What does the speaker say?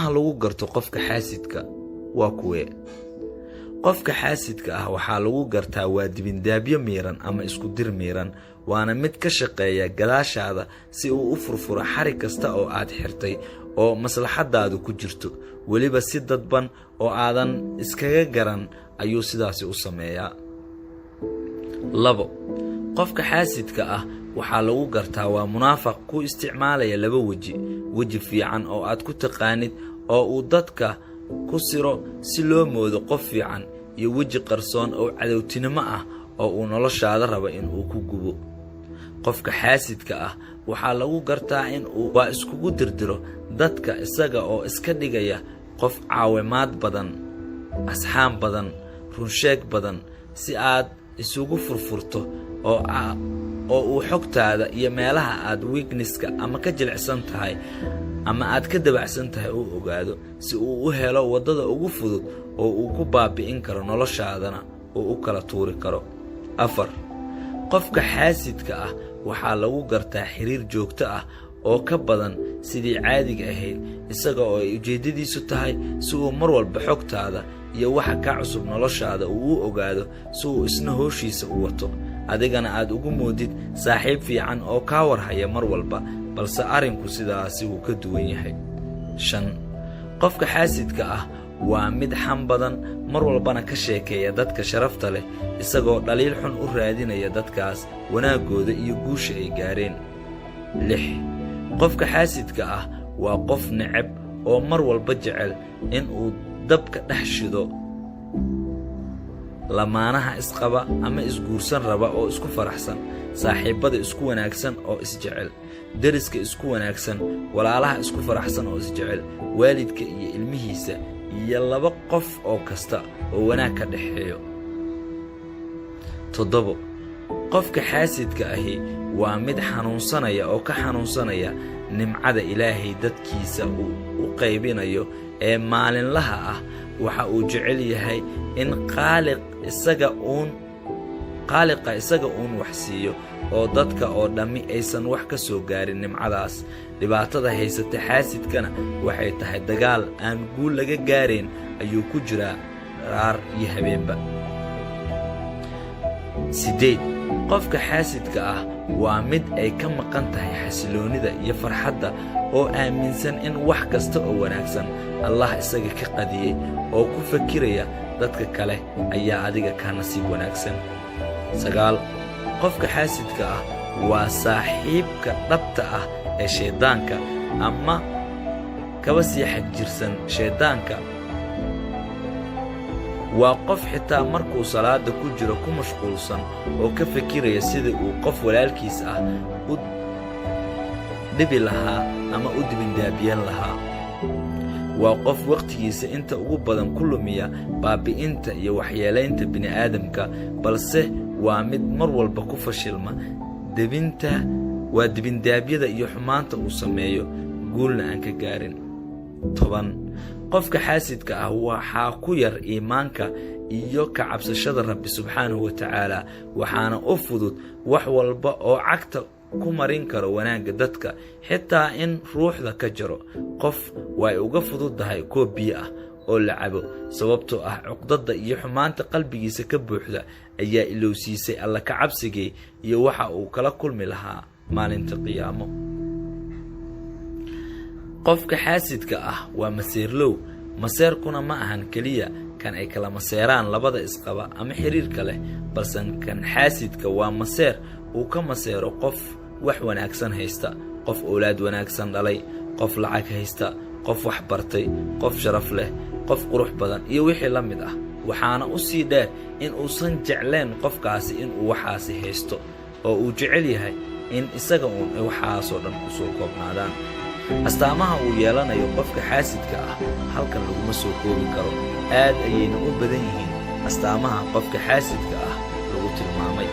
astaamaha lagu garto qofka xaasidka waa kuwee? qofka xaasidka ah waxaa lagu gartaa waa dibindaabyo miiran ama isku dir miiran, waana mid ka shaqeeya gadaashaada si uu u furfuro xarig kasta oo aad xirtay oo maslaxadaadu ku jirto, weliba si dadban oo aadan iskaga garan ayuu sidaasi u sameeyaa. 2. qofka xaasidka ah waxaa lagu gartaa waa munaafaq ku isticmaalaya 2 weji: weji fiican oo aad ku taqaanid oo uu dadka ku siro si loo moodo qof fiican, iyo weji qarsoon oo cadowtinimo ah oo uu noloshaada raba in uu ku gubo. qofka xaasidka ah waxaa lagu gartaa in uu waa iskugu dirdiro dadka isaga oo iska dhigaya qof caawimaad badan, asxaan badan, runsheeg badan, si aad isugu furfurto oo uu xogtaada iyo meelaha aad weaknesska ama ka jilicsan tahay ama aad ka dabacsan tahay uu ogaado, si uu u helo waddada ugu fudud oo uu ku baabi'in karo noloshaadana oo u kala tuuri karo. 4. qofka xaasidka ah waxaa lagu gartaa xiriir joogto ah oo ka badan sidii caadiga ahayd, isaga oo ay ujeeddadiisu tahay si uu mar walba xogtaada iyo waxa ka cusub noloshaada uu u ogaado, si uu isna howshiisa u wato, adigana aad ugu moodid saaxiib fiican oo kaa warhaya mar walba, balse arrinku sidaasi wuu ka duwan yahay. 5. qofka xaasidka ah waa mid xam badan, mar walbana ka sheekeeya dadka sharafta leh, isagoo dhaliil xun u raadinaya dadkaas wanaaggooda iyo guusha ay gaareen. 6. qofka xaasidka ah waa qof neceb oo mar walba jecel in uu dabka dhex shido lamaanaha isqaba ama isguursan raba oo isku faraxsan, saaxiibbada isku wanaagsan oo isjecel, deriska isku wanaagsan, walaalaha isku faraxsan oo isjecel, waalidka iyo ilmihiisa, iyo 2 qof oo kasta oo wanaag ka dhexeeyo. 7. qofka xaasidka ahi waa mid xanuunsanaya oo ka xanuunsanaya nimcada Ilaahay dadkiisa uu u qaybinayo ee maalinlaha ah. waxa uu jecel yahay in qaaliqa isaga uun wax siiyo, oo dadka oo dhammi aysan wax ka soo gaarin nimcadaas. dhibaatada haysata xaasidkana waxay tahay dagaal aan guul laga gaarayn ayuu ku jiraa raar iyo habeenba. 8. qofka xaasidka ah waa mid ay ka maqan tahay xasiloonida iyo farxadda, oo aaminsan in wax kasta oo wanaagsan Allah isaga ka qadiyey, oo ku fakiraya dadka kale ayaa adiga ka nasiib wanaagsan. 9. qofka xaasidka ah waa saaxiibka dhabta ah ee shaydaanka, ama kaba sii xagjirsan shaydaanka. waa qof xitaa markuu salaada ku jiro ku mashquulsan oo ka fikiraya sidii uu qof walaalkiis ah u dhibi lahaa ama u dibindaabiyan lahaa. waa qof wakhtigiisa inta ugu badan ku lumiya baabi'inta iyo waxyeelaynta bini'aadamka, balse waa mid mar walba ku fashilma dibindaabyada iyo xumaanta uu sameeyo, guulna aan ka gaarin. 10. qofka xaasidka ah waxaa ku yar iimaanka iyo ka cabsashada Rabbi subxaanahu wa tacaala, waxaana u fudud wax walba oo cagta ku marin karo wanaagga dadka, xitaa in ruuxda ka jaro. qof way uga fududahay koob biyo ah oo la cabo, sababtoo ah cuqdada iyo xumaanta qalbigiisa ka buuxda ayaa ilowsiisay alla ka cabsigii iyo waxa uu kala kulmi lahaa maalinta qiyaamo. qofka xaasidka ah waa maseerlow. maseerkuna ma ahan keliya kan ay kala maseeraan labada isqaba ama xiriirka leh, balse kan xaasidka waa maseer uu ka maseero qof wax wanaagsan haysta, qof awlaad wanaagsan dhalay, qof lacag haysta, qof wax bartay, qof sharaf leh, qof qurux badan iyo wixii la mid ah. waxaana u sii dheer in uusan jeclayn qofkaasi inuu waxaasi haysto, oo uu jecel yahay in isaga uun ay waxaasoo dhan u soo koobnaadaan. astaamaha uu yeelanayo qofka xaasidka ah halkan laguma soo koobi karo, aad ayayna u badan yihiin astaamaha qofka xaasidka ah lagu tilmaamay.